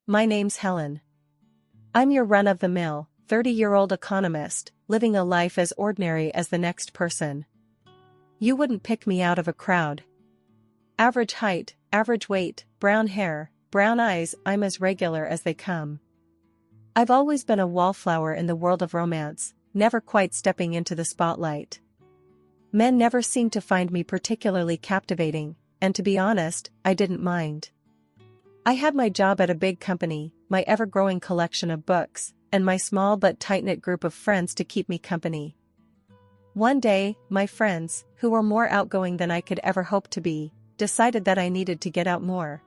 my name's Helen. I'm your run-of-the-mill, 30-year-old economist, living a life as ordinary as the next person. You wouldn't pick me out of a crowd. Average height, average weight, brown hair, brown eyes, I'm as regular as they come. I've always been a wallflower in the world of romance, never quite stepping into the spotlight. Men never seemed to find me particularly captivating, and to be honest, I didn't mind. I had my job at a big company, my ever-growing collection of books, and my small but tight-knit group of friends to keep me company. One day, my friends, who were more outgoing than I could ever hope to be, decided that I needed to get out more.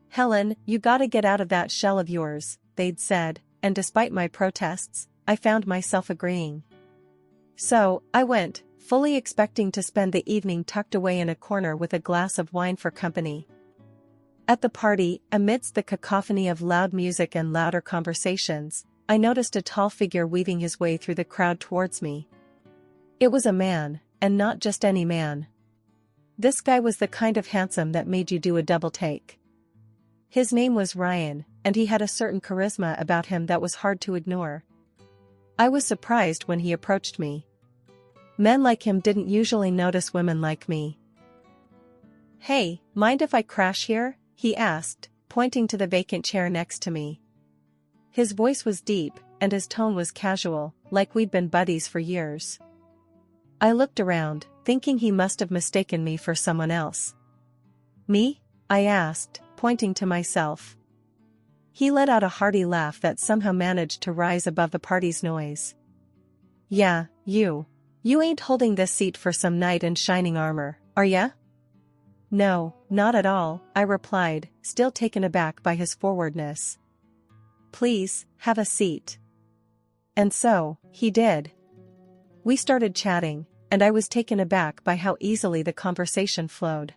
"Helen, you gotta get out of that shell of yours," they'd said, and despite my protests, I found myself agreeing. So, I went, fully expecting to spend the evening tucked away in a corner with a glass of wine for company. At the party, amidst the cacophony of loud music and louder conversations, I noticed a tall figure weaving his way through the crowd towards me. It was a man, and not just any man. This guy was the kind of handsome that made you do a double take. His name was Ryan, and he had a certain charisma about him that was hard to ignore. I was surprised when he approached me. Men like him didn't usually notice women like me. "Hey, mind if I crash here?" he asked, pointing to the vacant chair next to me. His voice was deep, and his tone was casual, like we'd been buddies for years. I looked around, thinking he must have mistaken me for someone else. "Me?" I asked, pointing to myself. He let out a hearty laugh that somehow managed to rise above the party's noise. "Yeah, you. You ain't holding this seat for some knight in shining armor, are ya?" "No, not at all," I replied, still taken aback by his forwardness. "Please, have a seat." And so, he did. We started chatting, and I was taken aback by how easily the conversation flowed.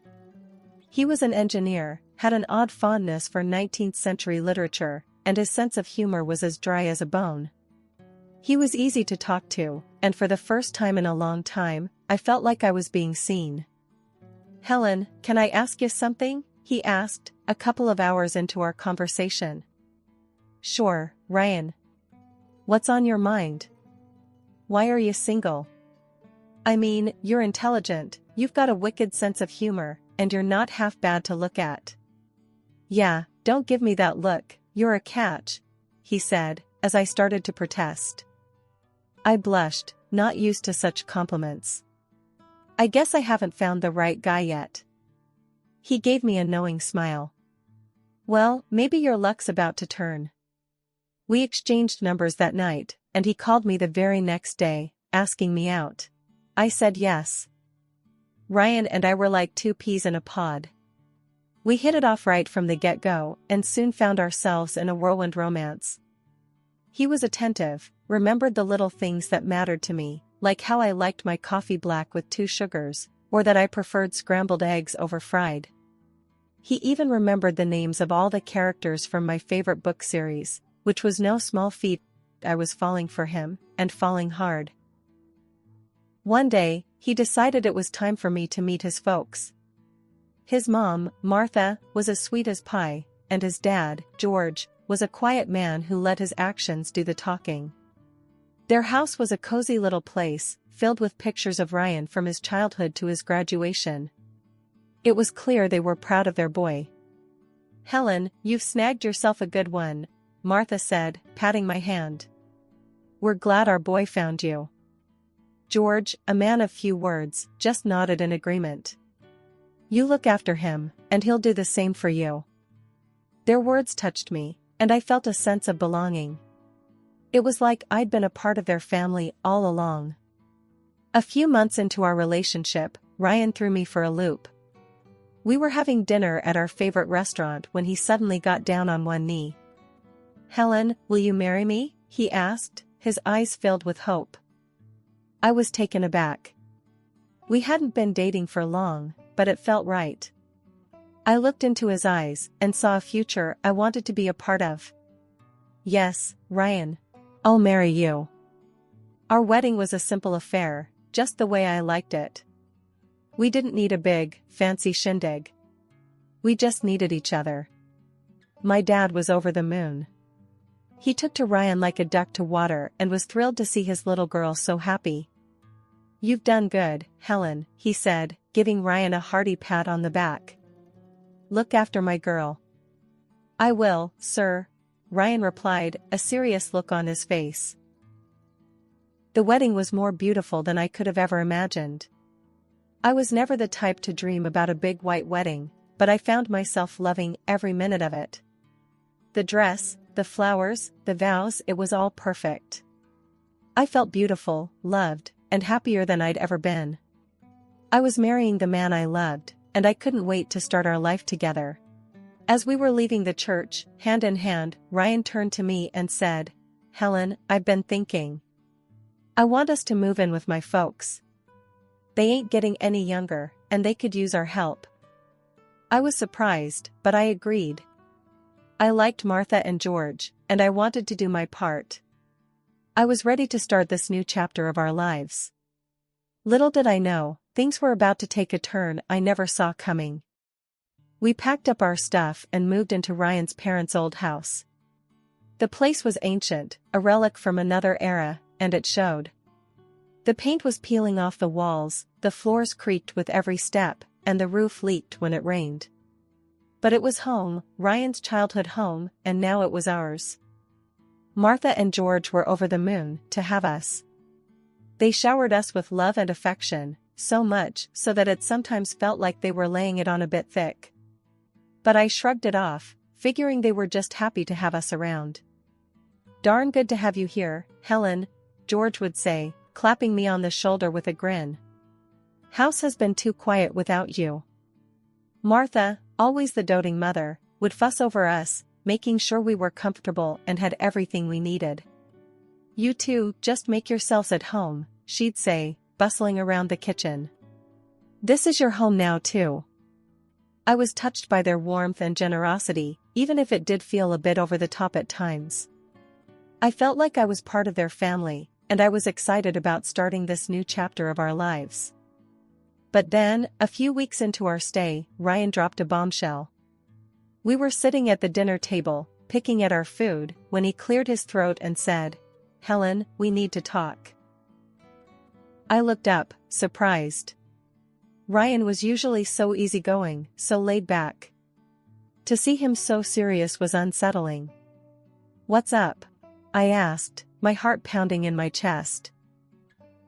He was an engineer, had an odd fondness for 19th century literature, and his sense of humor was as dry as a bone. He was easy to talk to, and for the first time in a long time, I felt like I was being seen. "Helen, can I ask you something?" he asked, a couple of hours into our conversation. "Sure, Ryan. What's on your mind? Why are you single? I mean, you're intelligent, you've got a wicked sense of humor, and you're not half bad to look at." "Yeah, don't give me that look, you're a catch," he said, as I started to protest. I blushed, not used to such compliments. "I guess I haven't found the right guy yet." He gave me a knowing smile. "Well, maybe your luck's about to turn." We exchanged numbers that night, and he called me the very next day, asking me out. I said yes. Ryan and I were like two peas in a pod. We hit it off right from the get-go, and soon found ourselves in a whirlwind romance. He was attentive, remembered the little things that mattered to me, like how I liked my coffee black with 2 sugars, or that I preferred scrambled eggs over fried. He even remembered the names of all the characters from my favorite book series, which was no small feat. I was falling for him, and falling hard. One day, he decided it was time for me to meet his folks. His mom, Martha, was as sweet as pie, and his dad, George, was a quiet man who let his actions do the talking. Their house was a cozy little place, filled with pictures of Ryan from his childhood to his graduation. It was clear they were proud of their boy. "Helen, you've snagged yourself a good one," Martha said, patting my hand. "We're glad our boy found you." George, a man of few words, just nodded in agreement. "You look after him, and he'll do the same for you." Their words touched me, and I felt a sense of belonging. It was like I'd been a part of their family all along. A few months into our relationship, Ryan threw me for a loop. We were having dinner at our favorite restaurant when he suddenly got down on one knee. "Helen, will you marry me?" he asked, his eyes filled with hope. I was taken aback. We hadn't been dating for long, but it felt right. I looked into his eyes and saw a future I wanted to be a part of. "Yes, Ryan. I'll marry you." Our wedding was a simple affair, just the way I liked it. We didn't need a big, fancy shindig. We just needed each other. My dad was over the moon. He took to Ryan like a duck to water and was thrilled to see his little girl so happy. "You've done good, Helen," he said, giving Ryan a hearty pat on the back. "Look after my girl." "I will, sir," Ryan replied, a serious look on his face. The wedding was more beautiful than I could have ever imagined. I was never the type to dream about a big white wedding, but I found myself loving every minute of it. The dress, the flowers, the vows, it was all perfect. I felt beautiful, loved, and happier than I'd ever been. I was marrying the man I loved, and I couldn't wait to start our life together. As we were leaving the church, hand in hand, Ryan turned to me and said, "Helen, I've been thinking. I want us to move in with my folks. They ain't getting any younger, and they could use our help." I was surprised, but I agreed. I liked Martha and George, and I wanted to do my part. I was ready to start this new chapter of our lives. Little did I know, things were about to take a turn I never saw coming. We packed up our stuff and moved into Ryan's parents' old house. The place was ancient, a relic from another era, and it showed. The paint was peeling off the walls, the floors creaked with every step, and the roof leaked when it rained. But it was home, Ryan's childhood home, and now it was ours. Martha and George were over the moon to have us. They showered us with love and affection, so much so that it sometimes felt like they were laying it on a bit thick. But I shrugged it off, figuring they were just happy to have us around. "Darn good to have you here, Helen," George would say, clapping me on the shoulder with a grin. "House has been too quiet without you." Martha, always the doting mother, would fuss over us, making sure we were comfortable and had everything we needed. "You two, just make yourselves at home," she'd say, bustling around the kitchen. "This is your home now too." I was touched by their warmth and generosity, even if it did feel a bit over the top at times. I felt like I was part of their family, and I was excited about starting this new chapter of our lives. But then, a few weeks into our stay, Ryan dropped a bombshell. We were sitting at the dinner table, picking at our food, when he cleared his throat and said, "Helen, we need to talk." I looked up, surprised. Ryan was usually so easygoing, so laid back. To see him so serious was unsettling. "What's up?" I asked, my heart pounding in my chest.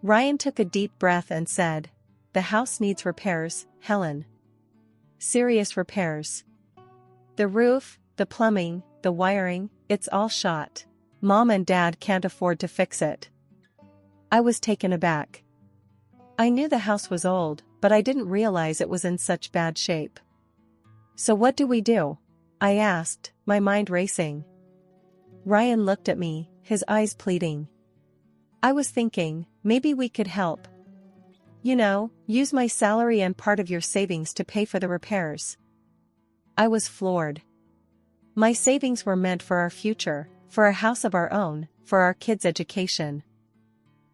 Ryan took a deep breath and said, "The house needs repairs, Helen. Serious repairs. The roof, the plumbing, the wiring, it's all shot. Mom and Dad can't afford to fix it." I was taken aback. I knew the house was old, but I didn't realize it was in such bad shape. "So what do we do?" I asked, my mind racing. Ryan looked at me, his eyes pleading. I was thinking, maybe we could help. You know, use my salary and part of your savings to pay for the repairs. I was floored. My savings were meant for our future, for a house of our own, for our kids' education.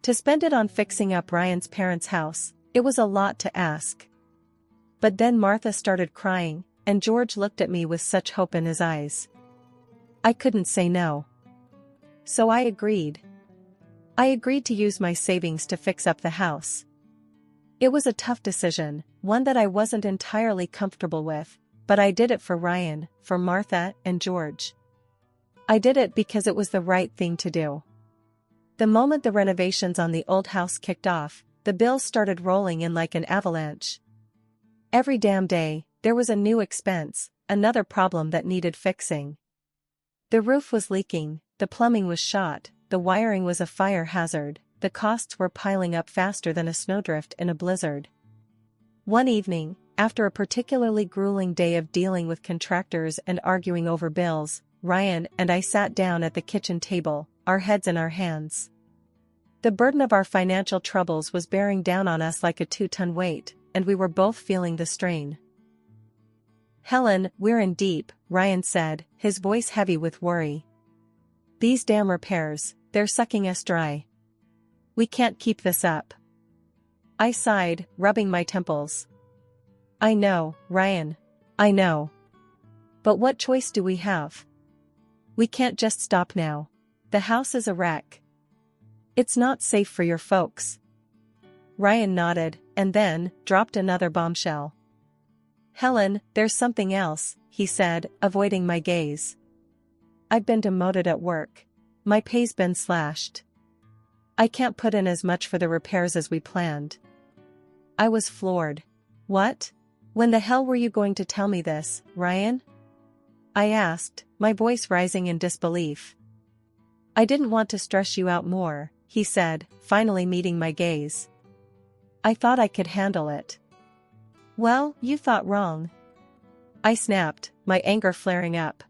To spend it on fixing up Ryan's parents' house, it was a lot to ask. But then Martha started crying, and George looked at me with such hope in his eyes. I couldn't say no. So I agreed. I agreed to use my savings to fix up the house. It was a tough decision, one that I wasn't entirely comfortable with, but I did it for Ryan, for Martha, and George. I did it because it was the right thing to do. The moment the renovations on the old house kicked off, the bills started rolling in like an avalanche. Every damn day, there was a new expense, another problem that needed fixing. The roof was leaking, the plumbing was shot, the wiring was a fire hazard, the costs were piling up faster than a snowdrift in a blizzard. One evening, after a particularly grueling day of dealing with contractors and arguing over bills, Ryan and I sat down at the kitchen table, our heads in our hands. The burden of our financial troubles was bearing down on us like a 2-ton weight, and we were both feeling the strain. "Helen, we're in deep," Ryan said, his voice heavy with worry. "These damn repairs, they're sucking us dry. We can't keep this up." I sighed, rubbing my temples. "I know, Ryan. I know. But what choice do we have? We can't just stop now. The house is a wreck. It's not safe for your folks. Ryan nodded, and then dropped another bombshell. Helen, there's something else, he said, avoiding my gaze. I've been demoted at work. My pay's been slashed. I can't put in as much for the repairs as we planned. I was floored. What? When the hell were you going to tell me this, Ryan? I asked, my voice rising in disbelief. I didn't want to stress you out more, he said, finally meeting my gaze. I thought I could handle it. Well, you thought wrong. I snapped, my anger flaring up.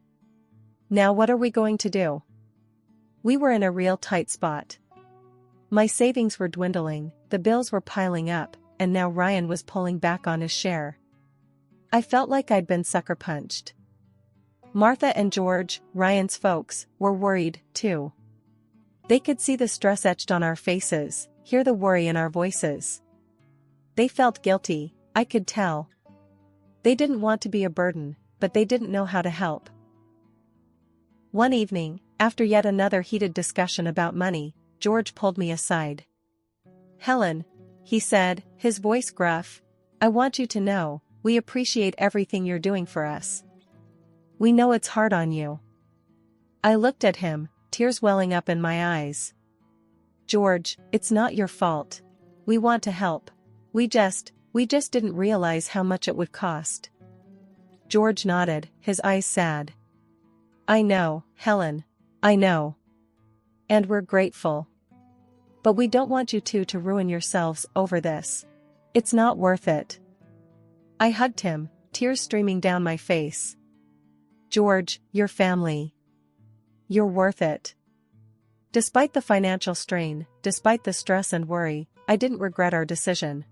Now what are we going to do? We were in a real tight spot. My savings were dwindling, the bills were piling up, and now Ryan was pulling back on his share. I felt like I'd been sucker punched. Martha and George, Ryan's folks, were worried, too. They could see the stress etched on our faces, hear the worry in our voices. They felt guilty, I could tell. They didn't want to be a burden, but they didn't know how to help. One evening, after yet another heated discussion about money, George pulled me aside. Helen, he said, his voice gruff, I want you to know, we appreciate everything you're doing for us. We know it's hard on you. I looked at him, tears welling up in my eyes. George, it's not your fault. We want to help. We just didn't realize how much it would cost. George nodded, his eyes sad. I know, Helen. I know. And we're grateful. But we don't want you two to ruin yourselves over this. It's not worth it. I hugged him, tears streaming down my face. George, your family. You're worth it. Despite the financial strain, despite the stress and worry, I didn't regret our decision.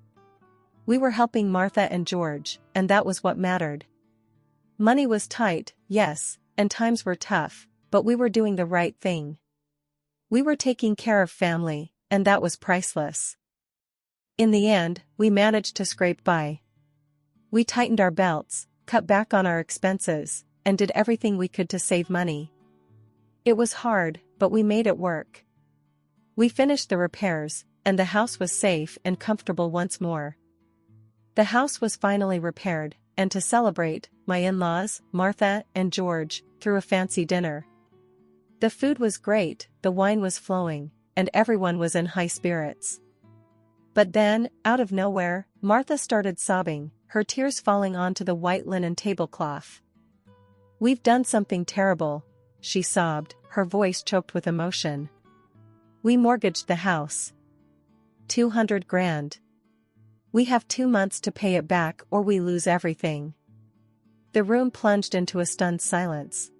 We were helping Martha and George, and that was what mattered. Money was tight, yes, and times were tough, but we were doing the right thing. We were taking care of family, and that was priceless. In the end, we managed to scrape by. We tightened our belts, cut back on our expenses, and did everything we could to save money. It was hard, but we made it work. We finished the repairs, and the house was safe and comfortable once more. The house was finally repaired, and to celebrate, my in-laws, Martha and George, threw a fancy dinner. The food was great, the wine was flowing, and everyone was in high spirits. But then, out of nowhere, Martha started sobbing, her tears falling onto the white linen tablecloth. We've done something terrible, she sobbed, her voice choked with emotion. We mortgaged the house. 200 grand. We have 2 months to pay it back or we lose everything. The room plunged into a stunned silence.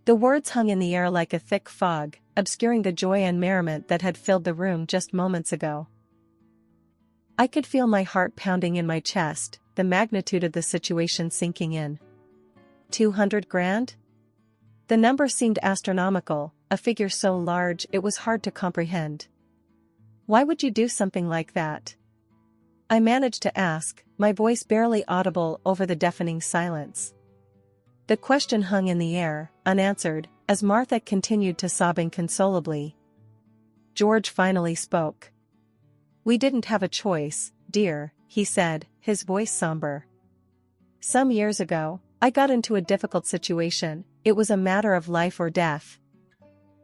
The words hung in the air like a thick fog, obscuring the joy and merriment that had filled the room just moments ago. I could feel my heart pounding in my chest, the magnitude of the situation sinking in. 200 grand? The number seemed astronomical, a figure so large it was hard to comprehend. Why would you do something like that? I managed to ask, my voice barely audible over the deafening silence. The question hung in the air, unanswered, as Martha continued to sob inconsolably. George finally spoke. We didn't have a choice, dear, he said, his voice somber. Some years ago, I got into a difficult situation, it was a matter of life or death.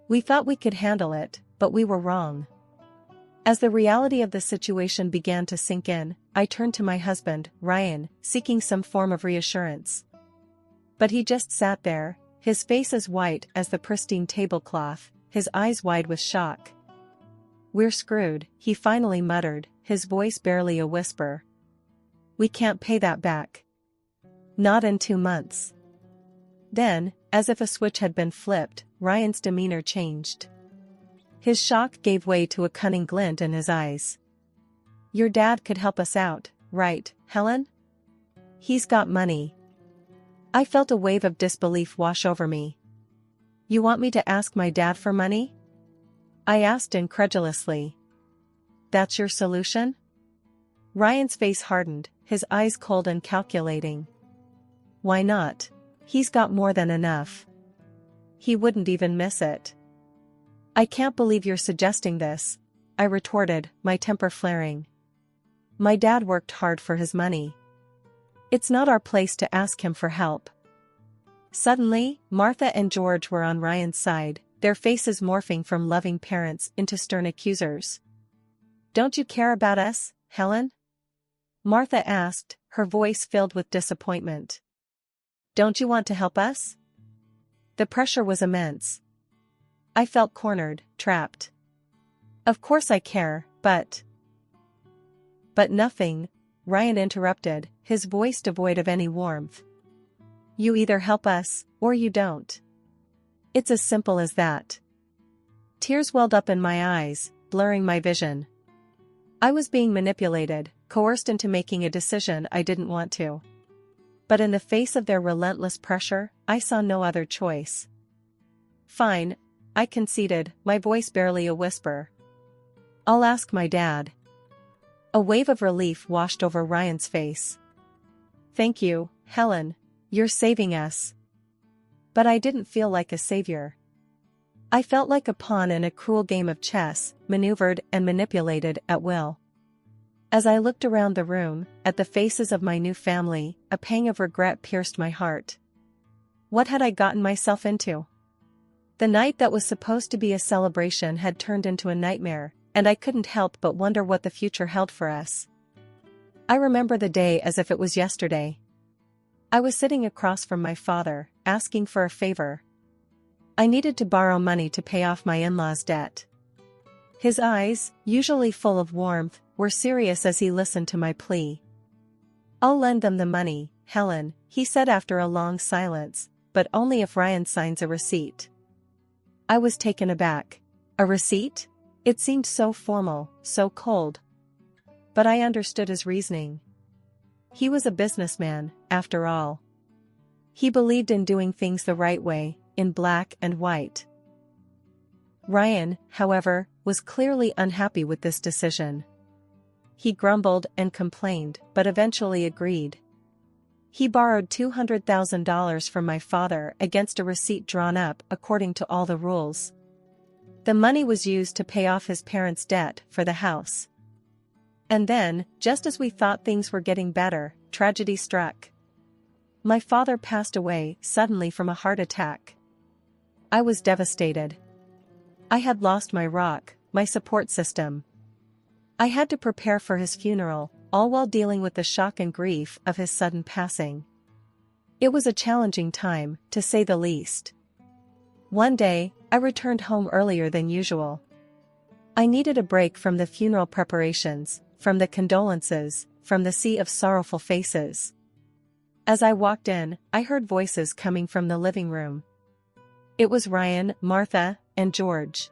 We thought we could handle it, but we were wrong. As the reality of the situation began to sink in, I turned to my husband, Ryan, seeking some form of reassurance. But he just sat there, his face as white as the pristine tablecloth, his eyes wide with shock. We're screwed, he finally muttered, his voice barely a whisper. We can't pay that back. Not in 2 months. Then, as if a switch had been flipped, Ryan's demeanor changed. His shock gave way to a cunning glint in his eyes. Your dad could help us out, right, Helen? He's got money. I felt a wave of disbelief wash over me. You want me to ask my dad for money? I asked incredulously. That's your solution? Ryan's face hardened, his eyes cold and calculating. Why not? He's got more than enough. He wouldn't even miss it. I can't believe you're suggesting this, I retorted, my temper flaring. My dad worked hard for his money. It's not our place to ask him for help. Suddenly, Martha and George were on Ryan's side, their faces morphing from loving parents into stern accusers. Don't you care about us, Helen? Martha asked, her voice filled with disappointment. Don't you want to help us? The pressure was immense. I felt cornered, trapped. Of course I care, but... But nothing, Ryan interrupted, his voice devoid of any warmth. You either help us, or you don't. It's as simple as that. Tears welled up in my eyes, blurring my vision. I was being manipulated, coerced into making a decision I didn't want to. But in the face of their relentless pressure, I saw no other choice. Fine, I conceded, my voice barely a whisper. I'll ask my dad. A wave of relief washed over Ryan's face. Thank you, Helen. You're saving us. But I didn't feel like a savior. I felt like a pawn in a cruel game of chess, maneuvered and manipulated at will. As I looked around the room, at the faces of my new family, a pang of regret pierced my heart. What had I gotten myself into? The night that was supposed to be a celebration had turned into a nightmare, and I couldn't help but wonder what the future held for us. I remember the day as if it was yesterday. I was sitting across from my father, asking for a favor. I needed to borrow money to pay off my in-laws' debt. His eyes, usually full of warmth, were serious as he listened to my plea. I'll lend them the money, Helen, he said after a long silence, but only if Ryan signs a receipt. I was taken aback. A receipt? It seemed so formal, so cold. But I understood his reasoning. He was a businessman, after all. He believed in doing things the right way, in black and white. Ryan, however, was clearly unhappy with this decision. He grumbled and complained, but eventually agreed. He borrowed $200,000 from my father against a receipt drawn up according to all the rules. The money was used to pay off his parents' debt for the house. And then, just as we thought things were getting better, tragedy struck. My father passed away suddenly from a heart attack. I was devastated. I had lost my rock, my support system. I had to prepare for his funeral, all while dealing with the shock and grief of his sudden passing. It was a challenging time, to say the least. One day, I returned home earlier than usual. I needed a break from the funeral preparations, from the condolences, from the sea of sorrowful faces. As I walked in, I heard voices coming from the living room. It was Ryan, Martha, and George.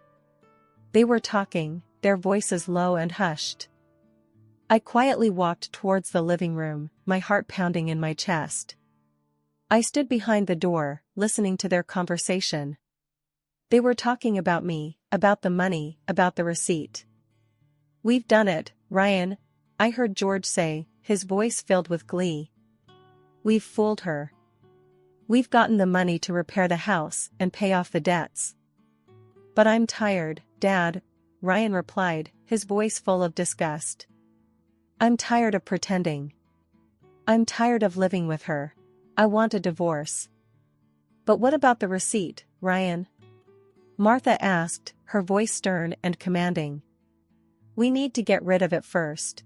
They were talking, their voices low and hushed. I quietly walked towards the living room, my heart pounding in my chest. I stood behind the door, listening to their conversation. They were talking about me, about the money, about the receipt. We've done it, Ryan, I heard George say, his voice filled with glee. We've fooled her. We've gotten the money to repair the house and pay off the debts. But I'm tired, Dad, Ryan replied, his voice full of disgust. I'm tired of pretending. I'm tired of living with her. I want a divorce. But what about the receipt, Ryan? Martha asked, her voice stern and commanding. We need to get rid of it first.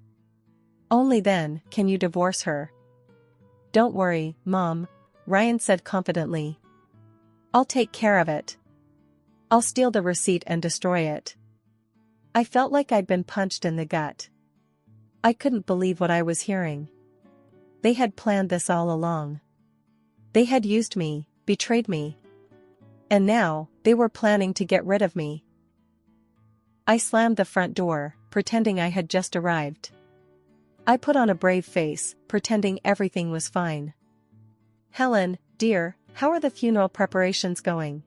Only then can you divorce her. Don't worry, Mom, Ryan said confidently. I'll take care of it. I'll steal the receipt and destroy it. I felt like I'd been punched in the gut. I couldn't believe what I was hearing. They had planned this all along. They had used me, betrayed me. And now, they were planning to get rid of me. I slammed the front door, pretending I had just arrived. I put on a brave face, pretending everything was fine. Helen, dear, how are the funeral preparations going?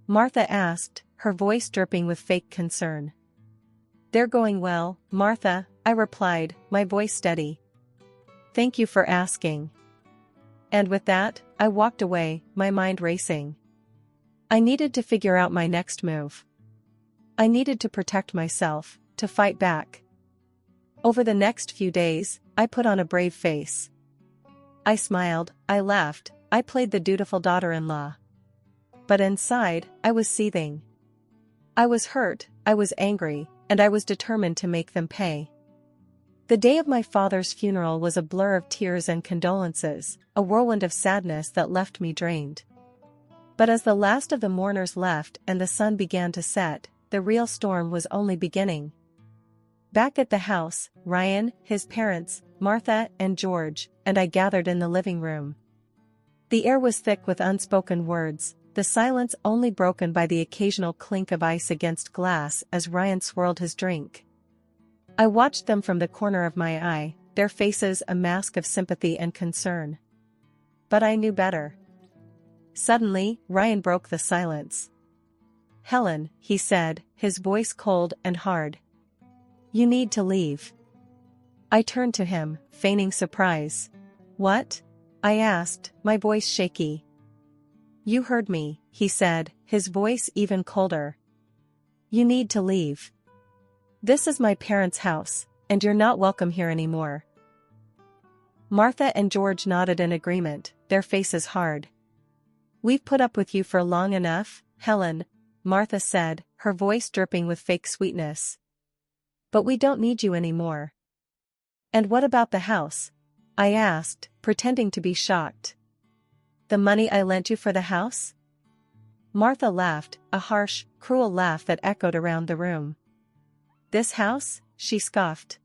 Martha asked, her voice dripping with fake concern. They're going well, Martha, I replied, my voice steady. Thank you for asking. And with that, I walked away, my mind racing. I needed to figure out my next move. I needed to protect myself, to fight back. Over the next few days, I put on a brave face. I smiled, I laughed, I played the dutiful daughter-in-law. But inside, I was seething. I was hurt, I was angry, and I was determined to make them pay. The day of my father's funeral was a blur of tears and condolences, a whirlwind of sadness that left me drained. But as the last of the mourners left and the sun began to set, the real storm was only beginning. Back at the house, Ryan, his parents, Martha and George, and I gathered in the living room. The air was thick with unspoken words, the silence only broken by the occasional clink of ice against glass as Ryan swirled his drink. I watched them from the corner of my eye, their faces a mask of sympathy and concern. But I knew better. Suddenly, Ryan broke the silence. "Helen," he said, his voice cold and hard. "You need to leave." I turned to him, feigning surprise. "What?" I asked, my voice shaky. "You heard me," he said, his voice even colder. "You need to leave. This is my parents' house, and you're not welcome here anymore." Martha and George nodded in agreement, their faces hard. "We've put up with you for long enough, Helen," Martha said, her voice dripping with fake sweetness. "But we don't need you anymore." "And what about the house?" I asked, pretending to be shocked. "The money I lent you for the house?" Martha laughed, a harsh, cruel laugh that echoed around the room. "This house?" she scoffed.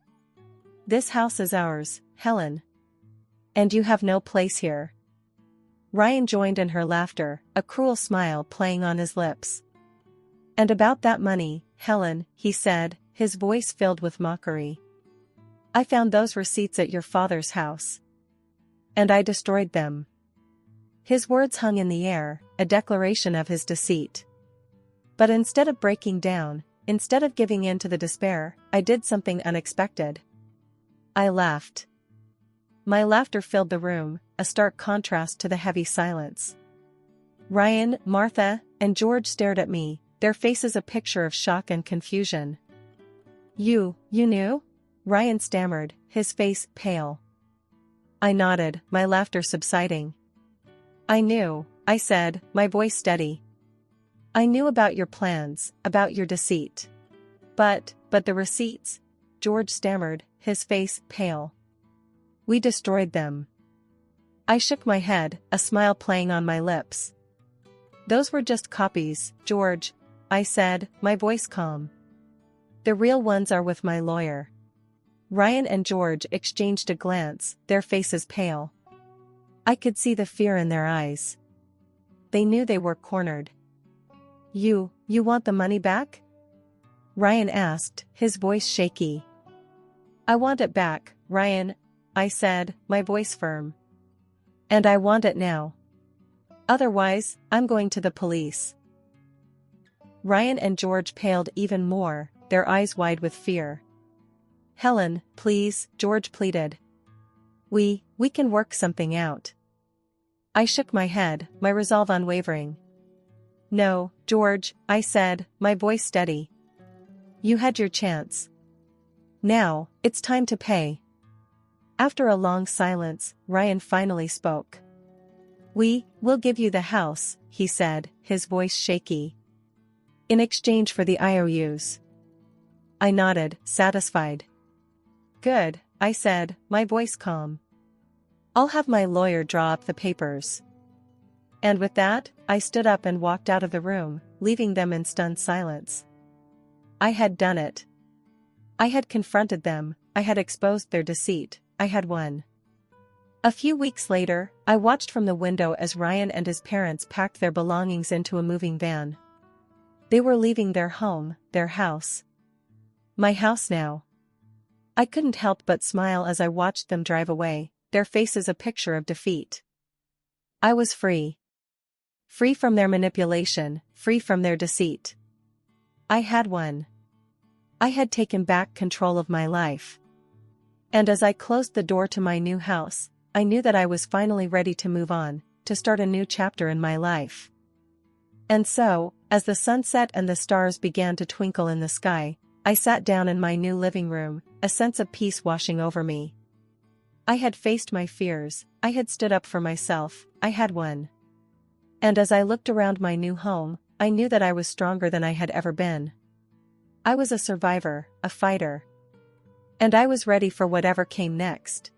"This house is ours, Helen. And you have no place here." Ryan joined in her laughter, a cruel smile playing on his lips. "And about that money, Helen," he said, his voice filled with mockery. "I found those receipts at your father's house. And I destroyed them." His words hung in the air, a declaration of his deceit. But instead of breaking down, instead of giving in to the despair, I did something unexpected. I laughed. My laughter filled the room, a stark contrast to the heavy silence. Ryan, Martha, and George stared at me, their faces a picture of shock and confusion. You knew?" Ryan stammered, his face pale. I nodded, my laughter subsiding. "I knew," I said, my voice steady. "I knew about your plans, about your deceit. But the receipts?" George stammered, his face pale. "We destroyed them." I shook my head, a smile playing on my lips. "Those were just copies, George," I said, my voice calm. "The real ones are with my lawyer." Ryan and George exchanged a glance, their faces pale. I could see the fear in their eyes. They knew they were cornered. You want the money back?" Ryan asked, his voice shaky. "I want it back, Ryan," I said, my voice firm. "And I want it now. Otherwise, I'm going to the police." Ryan and George paled even more, their eyes wide with fear. "Helen, please," George pleaded. We can work something out." I shook my head, my resolve unwavering. "No, George," I said, my voice steady. "You had your chance. Now, it's time to pay." After a long silence, Ryan finally spoke. We'll give you the house," he said, his voice shaky. "In exchange for the IOUs." I nodded, satisfied. "Good," I said, my voice calm. "I'll have my lawyer draw up the papers." And with that, I stood up and walked out of the room, leaving them in stunned silence. I had done it. I had confronted them, I had exposed their deceit, I had won. A few weeks later, I watched from the window as Ryan and his parents packed their belongings into a moving van. They were leaving their home, their house. My house now. I couldn't help but smile as I watched them drive away, their faces a picture of defeat. I was free. Free from their manipulation, free from their deceit. I had won. I had taken back control of my life. And as I closed the door to my new house, I knew that I was finally ready to move on, to start a new chapter in my life. And so, as the sun set and the stars began to twinkle in the sky, I sat down in my new living room, a sense of peace washing over me. I had faced my fears, I had stood up for myself, I had won. And as I looked around my new home, I knew that I was stronger than I had ever been. I was a survivor, a fighter. And I was ready for whatever came next.